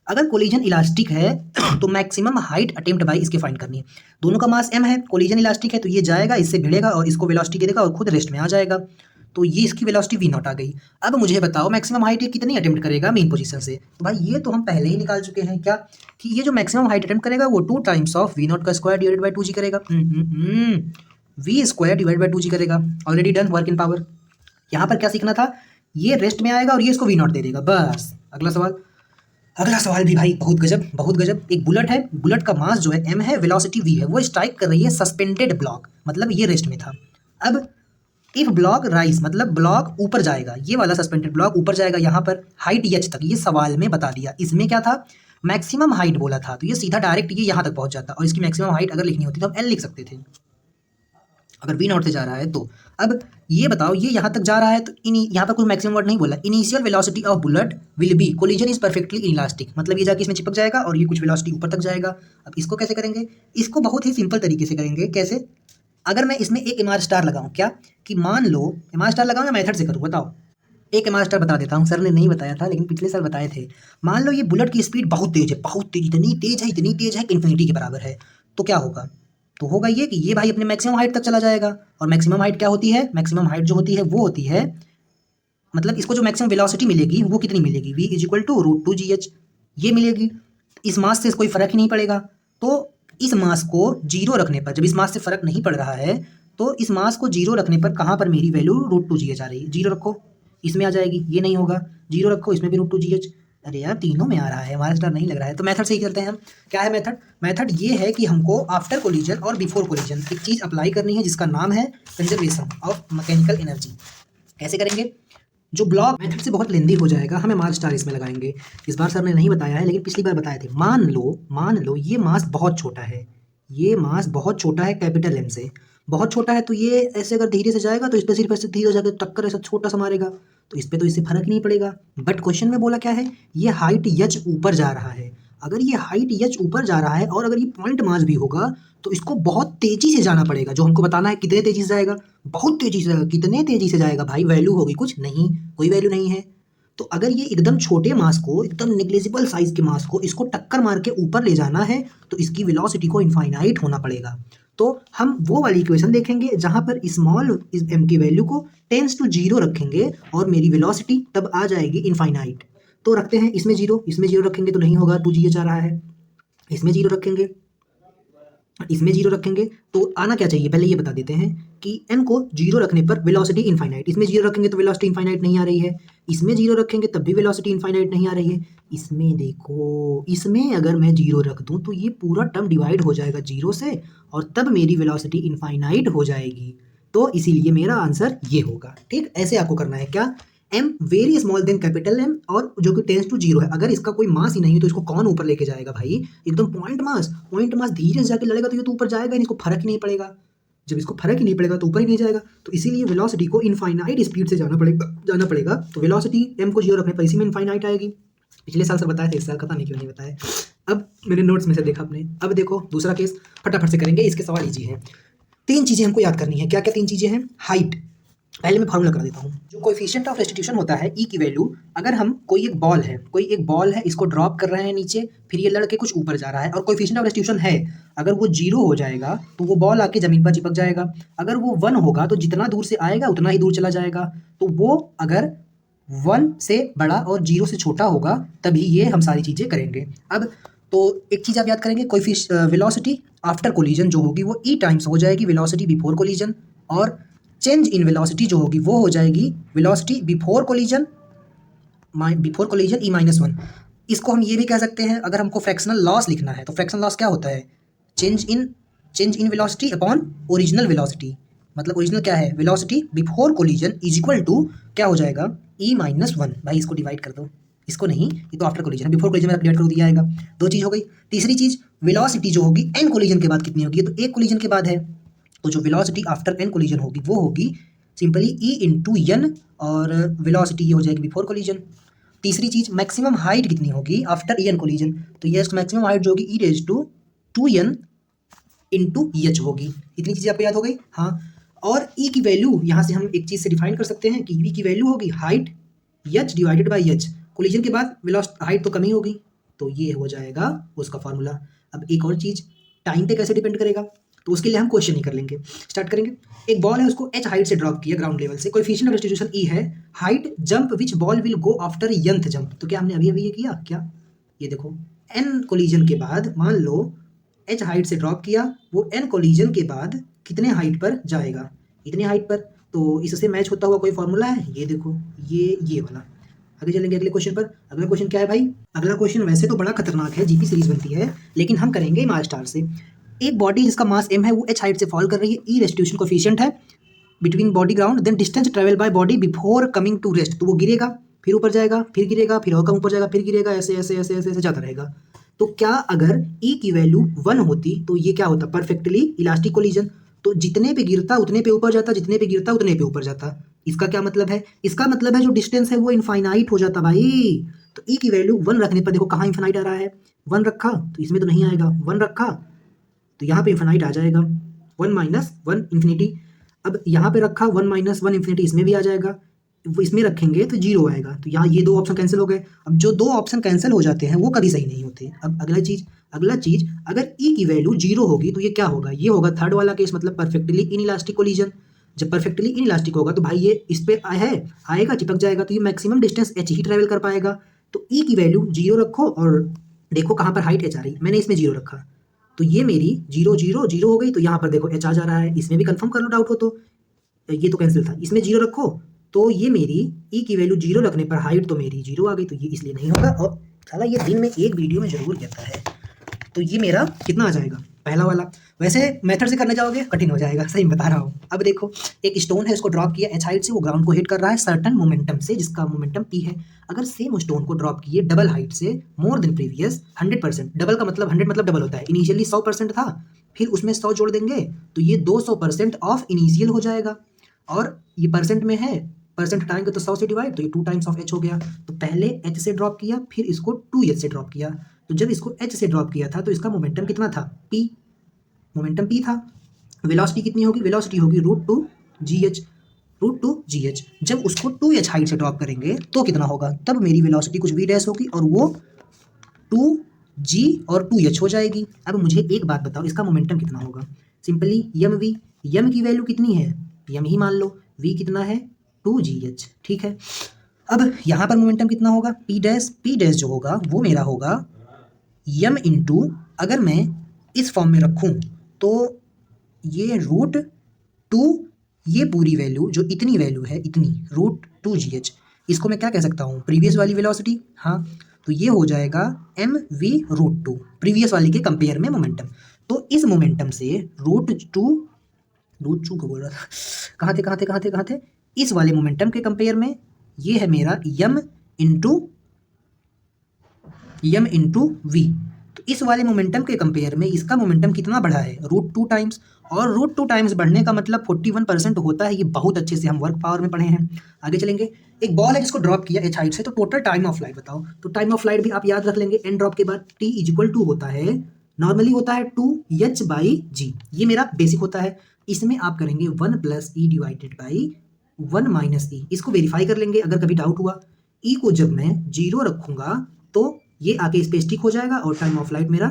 अगर कोलिजन इलास्टिक है तो मैक्सिमम हाइट अटेम्प्ट बाई इसके फाइंड करनी है। दोनों का मास m है, कोलिजन इलास्टिक है, तो ये जाएगा, इससे भिड़ेगा और इसको वेलोसिटी दे देगा और खुद रेस्ट में आ जाएगा। तो ये इसकी वेलोसिटी वी नॉट आ गई। अब मुझे बताओ मैक्सिमम हाइट ये कितनी अटेम्प्ट करेगा मेन पोजीशन से। तो भाई ये तो हम पहले ही निकाल चुके हैं क्या, कि ये जो मैक्सिमम हाइट अटेम्प्ट करेगा वो 2 टाइम्स ऑफ वी नॉट का स्क्वायर डिवाइडेड बाई 2g करेगा, V square divide by 2g करेगा। Already done, work in power. यहाँ पर क्या सीखना था, ये रेस्ट में आएगा और ये इसको वी नॉट दे देगा, बस। अगला सवाल भी भाई बहुत गजब। एक बुलेट है, बुलेट का मास जो है m है, वेलोसिटी v है, वो स्ट्राइक कर रही है सस्पेंडेड ब्लॉक, मतलब ये रेस्ट में था। अब इफ ब्लॉक राइज, मतलब ब्लॉक ऊपर जाएगा, ये वाला सस्पेंडेड ब्लॉक ऊपर जाएगा, यहाँ पर हाइट h तक, ये सवाल में बता दिया। इसमें क्या था, मैक्सिमम हाइट बोला था, तो ये सीधा डायरेक्ट ये यहाँ तक पहुँच जाता, और इसकी मैक्सिमम हाइट अगर लिखनी होती तो हम l लिख सकते थे, अगर वी नॉट से जा रहा है तो। अब ये बताओ, ये यहाँ तक जा रहा है तो यहाँ पर कोई मैक्सिमम वर्ड नहीं बोला। Initial velocity of bullet will be, collision is perfectly elastic, मतलब ये जाके इसमें चिपक जाएगा और ये कुछ वेलोसिटी ऊपर तक जाएगा। अब इसको कैसे करेंगे, इसको बहुत ही सिंपल तरीके से करेंगे। कैसे, अगर मैं इसमें एक MR स्टार लगाऊं, क्या कि मान लो MR स्टार लगाऊं या मेथड से करूं, बताओ। एक MR स्टार बता देता हूं, सर ने नहीं बताया था लेकिन पिछले साल बताए थे। मान लो ये बुलेट की स्पीड बहुत तेज है, इतनी तेज है कि इन्फिनिटी के बराबर है, तो क्या होगा, तो होगा ये कि ये भाई अपने मैक्सिमम हाइट तक चला जाएगा। और मैक्सिमम हाइट क्या होती है, मैक्सिमम हाइट जो होती है वो होती है, मतलब इसको जो मैक्सिमम वेलोसिटी मिलेगी वो कितनी मिलेगी, v is equal to √2gh, ये मिलेगी। इस मास से कोई फर्क ही नहीं पड़ेगा। तो इस मास को जीरो रखने पर, जब इस मास से फर्क नहीं पड़ रहा है तो इस मास को जीरो रखने पर कहाँ पर मेरी वैल्यू √2gh आ रही है, जीरो रखो, इसमें आ जाएगी, ये नहीं होगा, जीरो रखो, इसमें भी √2gh। अरे यार तीनों में आ रहा है, हमारा स्टार नहीं लग रहा है। तो मेथड से ही करते हैं हम। क्या है मेथड ये है कि हमको आफ्टर कोलिजन और बिफोर कोलिजन एक चीज़ अप्लाई करनी है जिसका नाम है कंजर्वेशन ऑफ मैकेनिकल एनर्जी। कैसे करेंगे, जो ब्लॉक मेथड से बहुत लेंदी हो जाएगा, हमें मार्क स्टार इसमें लगाएंगे। इस बार सर ने नहीं बताया है लेकिन पिछली बार बताए थे। मान लो ये मास बहुत छोटा है, ये मास बहुत छोटा है कैपिटल M से, बहुत छोटा है तो ये ऐसे अगर धीरे से जाएगा तो इस पे सिर्फ ऐसे धीरे जाकर टक्कर ऐसा छोटा सा मारेगा, तो इस पे तो इससे फर्क नहीं पड़ेगा। बट क्वेश्चन में बोला क्या है, ये हाइट यच ऊपर जा रहा है। अगर ये हाइट यच ऊपर जा रहा है और अगर ये पॉइंट मास भी होगा तो इसको बहुत तेजी से जाना पड़ेगा। जो हमको बताना है कितने तेजी से जाएगा, बहुत तेजी से जाएगा। कितने तेजी से जाएगा भाई, वैल्यू होगी कुछ नहीं, कोई वैल्यू नहीं है। तो अगर ये एकदम छोटे मास को, एकदम नेग्लिजिबल साइज के मास को इसको टक्कर मार के ऊपर ले जाना है तो इसकी वेलोसिटी को इनफाइनाइट होना पड़ेगा। तो हम वो वाली इक्वेशन देखेंगे जहां पर स्मॉल एम की वैल्यू को टेंस टू जीरो रखेंगे और मेरी वेलोसिटी तब आ जाएगी इनफाइनाइट। तो रखते हैं इसमें जीरो, इसमें जीरो रखेंगे तो नहीं होगा, 2g आ रहा है। इसमें जीरो रखेंगे, इसमें जीरो रखेंगे तो आना क्या चाहिए, पहले ये बता देते हैं कि m को जीरो रखने पर वेलोसिटी इनफाइनाइट। इसमें जीरो रखेंगे तो वेलोसिटी इनफाइनाइट नहीं आ रही है, इसमें जीरो रखेंगे तब भी वेलोसिटी इनफाइनाइट नहीं आ रही है। इसमें देखो, इसमें अगर मैं जीरो रख दूं तो ये पूरा टर्म डिवाइड हो जाएगा जीरो से और तब मेरी वेलोसिटी इनफाइनाइट हो जाएगी। तो इसीलिए मेरा आंसर ये होगा। ठीक, ऐसे आपको करना है क्या, m very small then capital M और जो कि टेंस टू जीरो है। अगर इसका कोई मास ही नहीं है तो इसको कौन ऊपर लेके जाएगा भाई, एकदम पॉइंट मास धीरे से जाके लड़ेगा तो ये तो ऊपर जाएगा ही नहीं, इसको फर्क ही नहीं पड़ेगा। जब इसको फर्क ही नहीं पड़ेगा तो ऊपर ही नहीं जाएगा। तो इसीलिए वेलोसिटी को इनफाइनाइट स्पीड से जाना पड़ेगा। तो वेलोसिटी m को जीरो रखने पर इसी में इनफाइनाइट आएगी। पिछले साल सर बताया था, इस साल पता नहीं क्यों नहीं बताया। अब मेरे नोट्स में से देखा आपने। अब देखो दूसरा केस फटाफट से करेंगे, इसके सवाल इजी है। 3 चीज़ें हमको याद करनी है। क्या क्या 3 चीज़ें हैं, हाइट, पहले मैं फार्मूला कर देता हूँ। जो कोएफिशिएंट ऑफ रेस्टिट्यूशन होता है ई की वैल्यू, अगर हम कोई एक बॉल है इसको ड्रॉप कर रहे हैं नीचे, फिर ये लड़के कुछ ऊपर जा रहा है और कोएफिशिएंट ऑफ रेस्टिट्यूशन है, अगर वो 0 हो जाएगा तो वो बॉल आके जमीन पर चिपक जाएगा। अगर वो 1 होगा तो जितना दूर से आएगा उतना ही दूर चला जाएगा। तो वो अगर 1 से बड़ा और 0 से छोटा होगा तभी ये हम सारी चीज़ें करेंगे। अब तो एक चीज़ आप याद करेंगे, वेलोसिटी आफ्टर कोलिजन जो होगी वो ई टाइम्स हो जाएगी वेलोसिटी बिफोर कोलिजन, और चेंज इन वेलोसिटी जो होगी वो हो जाएगी वेलोसिटी बिफोर कोलिजन E-1। इसको हम ये भी कह सकते हैं, अगर हमको फ्रैक्शनल लॉस लिखना है तो फ्रैक्शनल लॉस क्या होता है, change in velocity upon original velocity. मतलब ओरिजिनल क्या है, velocity before collision is equal to क्या हो जाएगा, E-1। भाई इसको डिवाइड कर दो, इसको नहीं, ये तो आफ्टर कोलिजन, बिफोर कोलिजन में डिवाइड कर दिया आएगा। 2 चीज़ हो गई। तीसरी चीज़, वेलोसिटी जो होगी एन कोलिजन के बाद कितनी होगी, ये तो एक कोलिजन के बाद है, तो जो वेलोसिटी आफ्टर एन कोलिजन होगी वो होगी सिंपली E/n और वेलोसिटी ये हो जाएगी बिफोर कोलिजन। तीसरी चीज़, मैक्सिमम हाइट कितनी होगी आफ्टर EN कोलिजन, तो ये मैक्सिमम हाइट जो होगी E⁻²n × h होगी। इतनी चीज़ें आपको याद हो गई। हाँ, और E की वैल्यू यहाँ से हम एक चीज़ से डिफाइन कर सकते हैं कि E की वैल्यू होगी height h divided by h। Collision के बाद हाइट तो कमी होगी, तो ये हो जाएगा उसका फार्मूला। अब एक और चीज़, टाइम पे कैसे डिपेंड करेगा, तो उसके लिए हम क्वेश्चन ही कर लेंगे। स्टार्ट करेंगे। एक बॉल है, उसको h हाइट से ड्रॉप किया ग्राउंड लेवल से, कोएफिशिएंट ऑफ रेस्टिट्यूशन E है, height jump which ball will go after nth jump. तो क्या हमने अभी ये किया क्या, ये देखो n कोलिजन के बाद मान लो h हाइट से ड्रॉप किया, वो n कोलिजन के बाद कितने हाइट पर जाएगा, इतने हाइट पर। तो इससे मैच होता हुआ कोई फॉर्मूला है, ये देखो ये वाला। आगे चलेंगे अगले क्वेश्चन पर। अगला क्वेश्चन क्या है भाई, अगला क्वेश्चन वैसे तो बड़ा खतरनाक है, जीपी सीरीज बनती है, लेकिन हम करेंगे मास स्टार से। एक बॉडी जिसका मास m है वो h हाइट से फॉल कर रही है, ई रेस्टिट्यूशन कोएफिशिएंट है between body ground, then distance travel by body before coming to rest. तो वो गिरेगा, फिर ऊपर जाएगा, फिर गिरेगा, फिर और कम ऊपर जाएगा, फिर गिरेगा, ऐसे ऐसे ऐसे ऐसे ऐसे जाता रहेगा। तो क्या अगर E की वैल्यू 1 होती तो ये क्या होता, परफेक्टली इलास्टिक कोलिजन। तो जितने पे गिरता उतने पे ऊपर जाता, जितने पे गिरता उतने पे ऊपर जाता। इसका क्या मतलब है, इसका मतलब है जो डिस्टेंस है वो इनफाइनाइट हो जाता भाई। तो E की वैल्यू 1 रखने पर देखो कहाँ इनफाइनाइट आ रहा है, 1 रखा तो इसमें तो नहीं आएगा, 1 रखा तो यहाँ पे इनफाइनाइट आ जाएगा, 1 माइनस 1 इन्फिनिटी। अब यहाँ पे रखा 1 माइनस 1 इन्फिनिटी, इसमें भी आ जाएगा, वो इसमें रखेंगे तो 0 आएगा। तो यहाँ ये 2 ऑप्शन कैंसिल हो गए। अब जो 2 ऑप्शन कैंसिल हो जाते हैं वो कभी सही नहीं होते। अब अगला चीज़ अगर E की वैल्यू 0 होगी तो ये क्या होगा, ये होगा थर्ड वाला केस, मतलब परफेक्टली इनइलास्टिक कोलिजन। जब परफेक्टली इनइलास्टिक होगा तो भाई ये इस पे आएगा, चिपक जाएगा, तो ये मैक्सिमम डिस्टेंस h ही ट्रैवल कर पाएगा। तो E की वैल्यू 0 रखो और देखो कहाँ पर हाइट h आ रही, मैंने इसमें 0 रखा तो ये मेरी 0 0 0 हो गई। तो यहाँ पर देखो h आ जा रहा है, इसमें भी कंफर्म कर लो, डाउट हो तो। ये तो कैंसिल था, इसमें 0 रखो तो ये मेरी E की वैल्यू 0 रखने पर हाइट तो मेरी 0 आ गई, तो ये इसलिए नहीं होगा। और साला ये दिन में एक वीडियो में जरूर कहता है। तो ये मेरा कितना आ जाएगा, पहला वाला। वैसे मेथड से करने जाओगे कठिन हो जाएगा, सही बता रहा हूँ। अब देखो एक स्टोन है, उसको ड्रॉप किया एच हाइट से, वो ग्राउंड को हिट कर रहा है सर्टन मोमेंटम से जिसका मोमेंटम p है। अगर सेम स्टोन को ड्रॉप किए डबल हाइट से मोर देन प्रीवियस 100%, डबल का मतलब 100 मतलब डबल होता है, इनिशियली 100% था, फिर उसमें 100 जोड़ देंगे तो ये 200% ऑफ इनिशियल हो जाएगा। और ये परसेंट में है, परसेंट हटाएंगे तो 100 से डिवाइड, तो ये 2 टाइम्स ऑफ h हो गया। तो पहले h से ड्रॉप किया, फिर इसको 2h से ड्रॉप किया। तो जब इसको h से ड्रॉप किया था तो इसका मोमेंटम कितना था, p, मोमेंटम p था। वेलोसिटी कितनी होगी, वेलोसिटी होगी √2 gh। जब उसको 2h हाइट से ड्रॉप करेंगे तो कितना होगा, तब मेरी वेलोसिटी कुछ v डैश होगी और वो 2g और 2h हो जाएगी। अब मुझे एक बात बताओ, इसका मोमेंटम कितना होगा, सिंपली यम वी, यम की वैल्यू कितनी है, यम ही मान लो, v कितना है 2gh, ठीक है। अब यहाँ पर मोमेंटम कितना होगा, p डैश जो होगा वो मेरा होगा यम इंटू, अगर मैं इस फॉर्म में रखूँ तो ये √2, ये पूरी वैल्यू जो इतनी वैल्यू है, इतनी √2gh, इसको मैं क्या कह सकता हूँ, प्रीवियस वाली वेलोसिटी। हाँ, तो ये हो जाएगा mv√2, प्रीवियस वाली के कंपेयर में मोमेंटम। तो इस मोमेंटम से √2 को बोल रहा था, कहाँ थे, इस वाले मोमेंटम के कंपेयर में ये है मेरा यम इंटू वी। तो इस वाले मोमेंटम के कंपेयर में इसका मोमेंटम कितना बढ़ा है, √2 टाइम्स, और √2 टाइम्स बढ़ने का मतलब 41% होता है। ये बहुत अच्छे से हम वर्क पावर में पढ़े हैं। आगे चलेंगे, एक बॉल है जिसको ड्रॉप किया एच हाइट से, तो टोटल टाइम ऑफ फ्लाइट बताओ। तो टाइम ऑफ फ्लाइट भी आप याद रख लेंगे, एन ड्रॉप के बाद t इक्वल टू होता है, नॉर्मली होता है 2h/g, ये मेरा बेसिक होता है। इसमें आप करेंगे 1 + e डिवाइडेड बाई 1 - e, इसको वेरीफाई कर लेंगे अगर कभी डाउट हुआ। e को जब मैं 0 रखूंगा तो ये आके इस पे स्टिक हो जाएगा और टाइम ऑफ फ्लाइट मेरा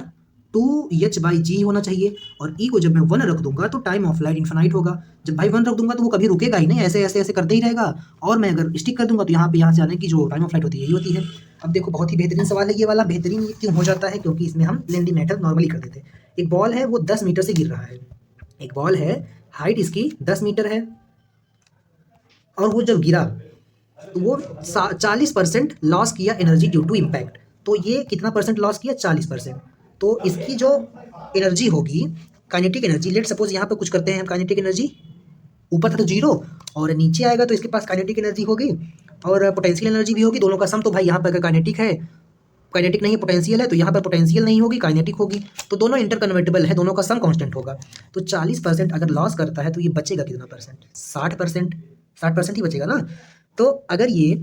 2h/g होना चाहिए। और e को जब मैं 1 रख दूंगा तो टाइम ऑफ फ्लाइट इन्फिनाइट होगा। जब भाई 1 रख दूंगा तो वो कभी रुकेगा ही नहीं, ऐसे करते ही रहेगा। और मैं अगर स्टिक कर दूंगा तो यहाँ से आने की जो टाइम ऑफ फ्लाइट होती है यही होती है। अब देखो बहुत ही बेहतरीन सवाल है ये वाला। बेहतरीन ये क्यों हो जाता है, क्योंकि इसमें हम लेंदी मैटर नॉर्मली कर देते हैं। एक बॉल है वो 10 मीटर से गिर रहा है, एक बॉल है हाइट इसकी 10 मीटर है, और वो जब गिरा तो वो 40% लॉस किया एनर्जी ड्यू टू इम्पैक्ट। तो ये कितना परसेंट लॉस किया, 40%। तो इसकी जो एनर्जी होगी, काइनेटिक एनर्जी, लेट सपोज यहाँ पे कुछ करते हैं हम, काइनेटिक एनर्जी ऊपर था तो 0 और नीचे आएगा तो इसके पास काइनेटिक एनर्जी होगी और पोटेंशियल एनर्जी भी होगी, दोनों का सम। तो भाई यहाँ पर अगर काइनेटिक है, काइनेटिक नहीं पोटेंशियल है, तो यहाँ पर पोटेंशियल नहीं होगी, काइनेटिक होगी। तो दोनों इंटर कन्वर्टेबल है, दोनों का सम कांस्टेंट होगा। तो 40% अगर लॉस करता है तो ये बचेगा कितना परसेंट, 60%, 60% ही बचेगा ना। तो अगर ये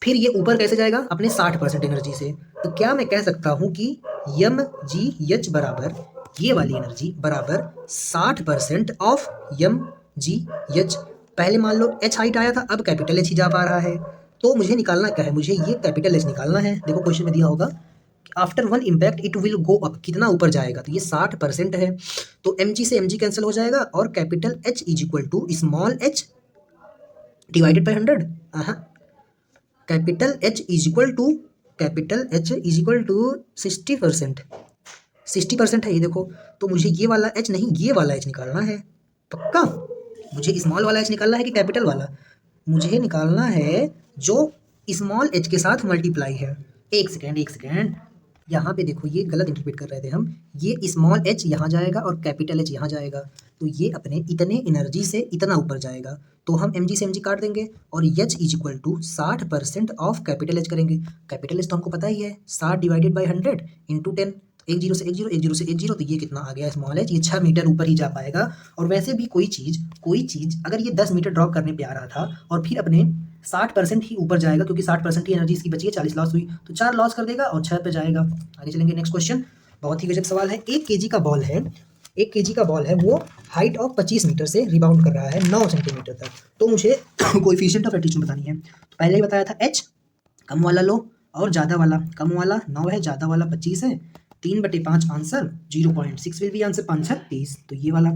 फिर ये ऊपर कैसे जाएगा, अपने 60% एनर्जी से। तो क्या मैं कह सकता हूँ कि mgh बराबर ये वाली एनर्जी बराबर 60% ऑफ mgh। पहले मान लो h हाइट आया था, अब कैपिटल h ही जा पा रहा है। तो मुझे निकालना क्या है, मुझे ये कैपिटल H निकालना है। देखो क्वेश्चन में दिया होगा after 1 impact it will go up, कितना ऊपर जाएगा, तो ये 60% है। तो mg से mg कैंसिल हो जाएगा और capital H is equal to small h divided by 100। Capital H is equal to 60%, 60% है ये देखो। तो मुझे ये वाला H नहीं, ये वाला H निकालना है पक्का। मुझे स्मॉल वाला H निकालना है कि कैपिटल वाला, मुझे निकालना है जो स्मॉल h के साथ मल्टीप्लाई है। एक सेकेंड, यहाँ पे देखो ये गलत इंटरप्रेट कर रहे थे हम, ये स्मॉल h यहाँ जाएगा और कैपिटल H यहाँ जाएगा, तो ये अपने इतने एनर्जी से इतना ऊपर जाएगा। तो हम mg से mg काट देंगे और h is equal to 60% of capital H करेंगे। कैपिटल H तो हमको पता ही है, 60 डिवाइडेड बाई 100 इंटू 10, 1 0 से 1 0, 1 0 से 1 0, तो ये कितना आ गया स्मॉल h, ये 6 मीटर ऊपर ही जा पाएगा। और वैसे भी कोई चीज़ अगर ये 10 मीटर ड्रॉप करने पे आ रहा था और फिर अपने 60% ही ऊपर जाएगा, क्योंकि 60% ही एनर्जी इसकी बची है, 40 लॉस हुई, तो 4 लॉस कर देगा और 6 पे जाएगा। आगे चलेंगे, नेक्स्ट क्वेश्चन बहुत ही गजब सवाल है। 1 kg का बॉल है, 1 kg का बॉल है, वो हाइट ऑफ 25 मीटर से रिबाउंड कर रहा है 9 सेंटीमीटर तक। तो मुझे कोएफिशिएंट ऑफ रोटेशन बतानी है। तो पहले ही बताया था h, कम वाला लो और ज़्यादा वाला, कम वाला 9 है, ज़्यादा वाला 25 है, 3/5 आंसर, 0.6 विल बी आंसर, 5 30, तो ये वाला।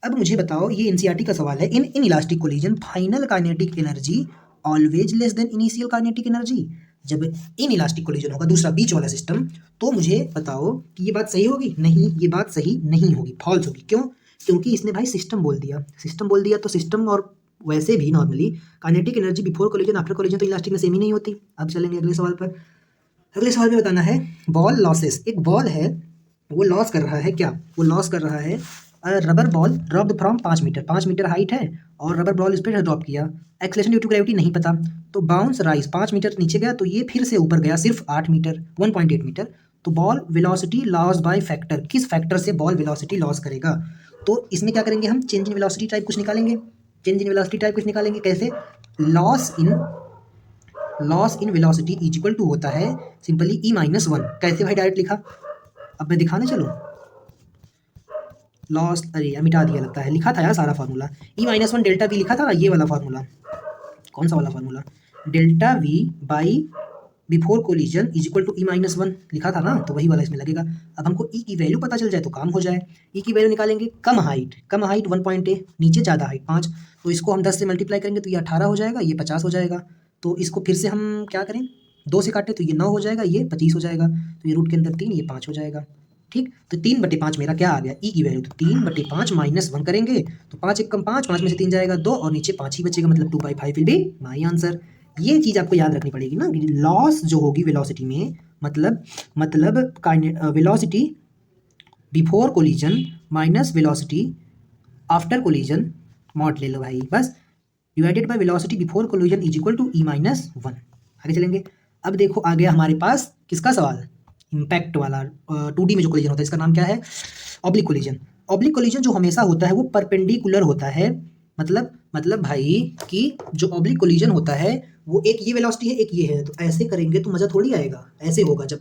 अब मुझे बताओ, ये एनसीईआरटी का सवाल है, in elastic collision final kinetic energy always less than initial kinetic energy. जब इन इलास्टिक कोलिजन होगा, दूसरा बीच वाला सिस्टम, तो मुझे बताओ कि ये बात सही होगी, नहीं ये बात सही नहीं होगी, फॉल्स होगी। क्यों, क्योंकि इसने भाई सिस्टम बोल दिया, तो सिस्टम और वैसे भी normally kinetic energy before collision after collision तो इलास्टिक में सेम ही नहीं होती। अब चलेंगे अगले सवाल पर। अगले सवाल में बताना है बॉल लॉसेस। एक बॉल है वो लॉस कर रहा है क्या, वो लॉस कर रहा है रबर बॉल ड्रॉप्ड फ्रॉम 5 मीटर, 5 मीटर हाइट है और रबर बॉल इस पर ड्रॉप किया, एक्सेलेरेशन ड्यू टू ग्रेविटी नहीं पता, तो बाउंस राइज 5 मीटर नीचे गया तो ये फिर से ऊपर गया सिर्फ 8 मीटर, 1.8 मीटर। तो ball velocity loss by factor, किस फैक्टर से बॉल वेलोसिटी लॉस करेगा। तो इसमें क्या करेंगे हम, चेंज इन वेलोसिटी टाइप कुछ निकालेंगे, चेंज इन वेलोसिटी टाइप कुछ निकालेंगे कैसे, loss in velocity is equal to होता है सिंपली E-1। कैसे भाई, डायरेक्ट लिखा, अब मैं दिखाने चलूँ, लॉस, अरे यार मिटा दिया लगता है, लिखा था यार सारा फार्मूला, E-1 डेल्टा वी लिखा था ना, ये वाला फार्मूला, कौन सा वाला formula, delta V by before collision is equal to E-1 लिखा था ना, तो वही वाला इसमें लगेगा। अब हमको ई की वैल्यू पता चल जाए तो काम हो जाए। ई की वैल्यू निकालेंगे, कम हाइट 1.8, नीचे ज़्यादा हाइट 5, तो इसको हम 10 से मल्टीप्लाई करेंगे तो ये 18 हो जाएगा, ये 50 हो जाएगा। तो इसको फिर से हम क्या करें, 2 से काटें तो ये 9 हो जाएगा, ये 25 हो जाएगा, तो ये रूट के अंदर 3, ये 5 हो जाएगा। ठीक, तो 3/5 मेरा क्या आ गया, ई की वैल्यू, तो 3/5 -1 करेंगे तो 5 एक कम 5, 5 में से 3 जाएगा 2 और नीचे 5 ही बचेगा, मतलब 2/5 विल बी माई आंसर। ये चीज़ आपको याद रखनी पड़ेगी ना कि लॉस जो होगी वेलोसिटी में, मतलब velocity before collision minus velocity after collision, mod ले लो भाई बस, divided by velocity before collision is equal to E-1। आगे चलेंगे। अब देखो आ गया हमारे पास किसका सवाल, इम्पैक्ट वाला, 2D में जो कोलिजन होता है इसका नाम क्या है, ऑब्लिक कोलिजन। ऑब्लिक कोलिजन जो हमेशा होता है वो परपेंडिकुलर होता है, मतलब भाई कि जो ऑब्लिक कोलिजन होता है वो एक ये वेलोसिटी है एक ये है, तो ऐसे करेंगे तो मज़ा थोड़ी आएगा, ऐसे होगा जब,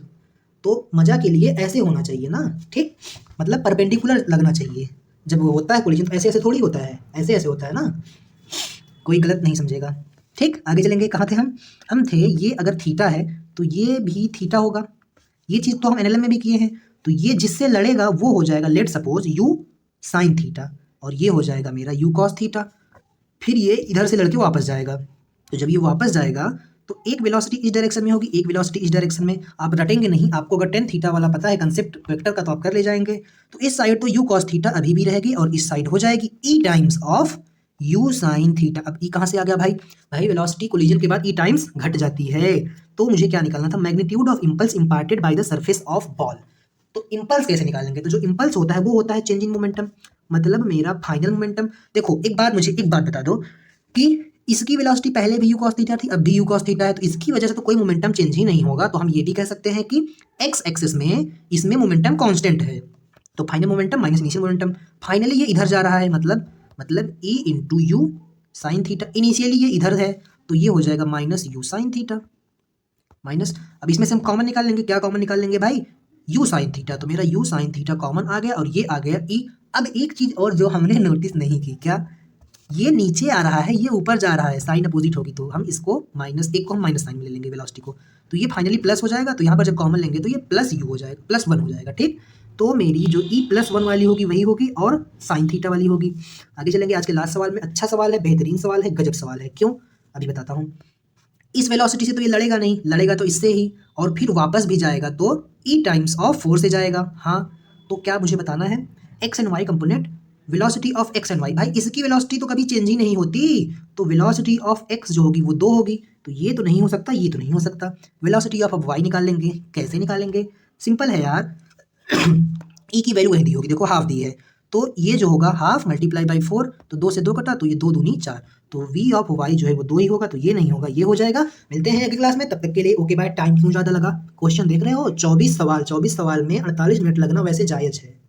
तो मज़ा के लिए ऐसे होना चाहिए ना, ठीक, मतलब परपेंडिकुलर लगना चाहिए, जब वो होता है कोलिजन तो ऐसे ऐसे थोड़ी होता है, ऐसे ऐसे होता है ना, कोई गलत नहीं समझेगा। ठीक, आगे चलेंगे, कहाँ थे हम थे ये अगर थीटा है तो ये भी थीटा होगा, ये चीज़ तो हम एनएलएम में भी किए हैं, तो ये जिससे लड़ेगा वो हो जाएगा let suppose you sine theta, और ये हो जाएगा मेरा यू कॉस थीटा, फिर ये इधर से लड़के वापस जाएगा, तो जब ये वापस जाएगा तो एक वेलोसिटी इस डायरेक्शन में होगी, एक वेलोसिटी इस डायरेक्शन में, आप रटेंगे नहीं, आपको अगर टेन थीटा वाला पता है कंसेप्ट वेक्टर का तो आप कर ले जाएंगे, तो इस साइड तो यू कॉस थीटा अभी भी रहेगी और इस साइड हो जाएगी E times of U sine theta. अब ई कहाँ से आ गया भाई, वेलोसिटी कोलिजन के बाद ई टाइम्स घट जाती है, तो मुझे क्या निकालना था, magnitude of impulse imparted by the surface of ball. तो इम्पल्स कैसे निकालेंगे, तो जो इम्पल्स होता है वो होता है चेंज इन मोमेंटम, मतलब मेरा फाइनल मोमेंटम। देखो एक बात, मुझे एक बात बता दो कि इसकी वेलोसिटी पहले भी यू कॉस थीटा थी, अब भी यू कॉस थीटा है, तो इसकी वजह से तो कोई मोमेंटम चेंज ही नहीं होगा, तो हम ये भी कह सकते हैं कि एक्स एक्सिस में इसमें मोमेंटम कांस्टेंट है, तो final momentum minus initial momentum, finally ये इधर जा रहा है, मतलब A into U sine theta, initially ये इधर है तो ये हो जाएगा minus U sine theta, minus, अब इसमें से हम कॉमन निकाल लेंगे, क्या कॉमन निकाल लेंगे भाई, यू साइन थीटा, तो मेरा यू साइन थीटा कॉमन आ गया और ये आ गया ई। अब एक चीज़ और जो हमने नोटिस नहीं की, क्या, ये नीचे आ रहा है ये ऊपर जा रहा है, साइन अपोजिट होगी, तो हम इसको -1 को हम माइनस साइन में ले लेंगे वेलोसिटी को, तो ये फाइनली प्लस हो जाएगा, तो यहाँ पर जब कॉमन लेंगे तो ये प्लस यू हो जाएगा, +1 हो जाएगा। ठीक, तो मेरी जो E+1 वाली होगी वही होगी और साइन थीटा वाली होगी। आगे चलेंगे, आज के लास्ट सवाल में, अच्छा सवाल है, बेहतरीन सवाल है, गजब सवाल है, क्यों अभी बताता हूँ। इस वेलोसिटी से तो ये लड़ेगा नहीं, लड़ेगा तो इससे ही, और फिर वापस भी जाएगा तो E टाइम्स ऑफ 4 से जाएगा। हाँ, तो क्या मुझे बताना है, X and Y component, velocity of X and Y, भाई इसकी वेलोसिटी तो कभी चेंज ही नहीं होती, तो वेलोसिटी ऑफ एक्स जो होगी वो 2 होगी, तो ये तो नहीं हो सकता, ये तो नहीं हो सकता। वेलोसिटी ऑफ अब वाई निकाल लेंगे, कैसे निकालेंगे, सिंपल है यार, ई की वैल्यू वही दी होगी, देखो हाफ दी है, तो ये जो होगा हाफ मल्टीप्लाई बाई 4, तो 2 से 2 कटा, तो ये 2 दूनी 4, तो वी ऑफ वाई जो है वो 2 ही होगा, तो ये नहीं होगा, ये हो जाएगा। मिलते हैं अगली क्लास में, तब तक के लिए ओके बाय। टाइम क्यों ज़्यादा लगा, क्वेश्चन देख रहे हो, 24 सवाल, 24 सवाल में 48 मिनट लगना वैसे जायज़ है।